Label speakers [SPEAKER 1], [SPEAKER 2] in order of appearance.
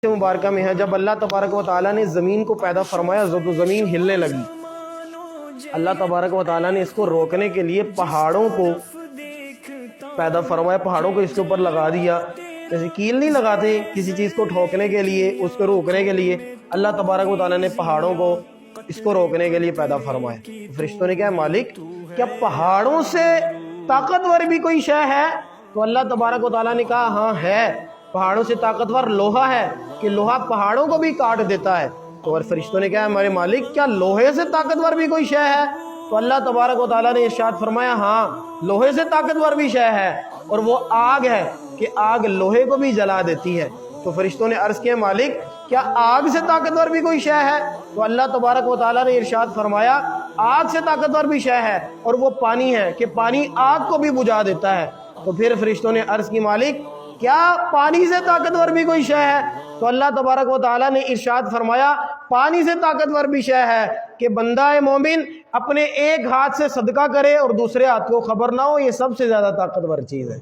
[SPEAKER 1] مبارکہ میں ہے جب اللہ تبارک و تعالیٰ نے زمین کو پیدا فرمایا تو زمین ہلنے لگی. اللہ تبارک و تعالیٰ نے اس کو روکنے کے لیے پہاڑوں کو پیدا فرمایا، پہاڑوں کو اس کے اوپر لگا دیا. جیسے کیل نہیں لگاتے کسی چیز کو ٹھوکنے کے لیے، اس کو روکنے کے لیے، اللہ تبارک و تعالیٰ نے پہاڑوں کو اس کو روکنے کے لیے پیدا فرمایا. فرشتوں نے کہا مالک کیا پہاڑوں سے طاقتور بھی کوئی شے ہے؟ تو اللہ تبارک و تعالیٰ نے کہا ہاں ہے، پہاڑوں سے طاقتور لوہا ہے کہ لوہا پہاڑوں کو بھی کاٹ دیتا ہے. تو اور فرشتوں نے کہا ہمارے مالک کیا لوہے سے طاقتور بھی کوئی شے ہے؟ تو اللہ تبارک و تعالیٰ نے ارشاد فرمایا ہاں لوہے سے طاقتور بھی شے ہے، اور وہ آگ ہے کہ آگ لوہے کو بھی جلا دیتی ہے. تو فرشتوں نے عرض کیا مالک کیا آگ سے طاقتور بھی کوئی شے ہے؟ تو اللہ تبارک و تعالیٰ نے ارشاد فرمایا آگ سے طاقتور بھی شے ہے، اور وہ پانی ہے کہ پانی آگ کو بھی بجھا دیتا ہے. تو پھر فرشتوں نے عرض کی مالک کیا پانی سے طاقتور بھی کوئی شے ہے؟ تو اللہ تبارک و تعالیٰ نے ارشاد فرمایا پانی سے طاقتور بھی شے ہے کہ بندہ مومن اپنے ایک ہاتھ سے صدقہ کرے اور دوسرے ہاتھ کو خبر نہ ہو، یہ سب سے زیادہ طاقتور چیز ہے.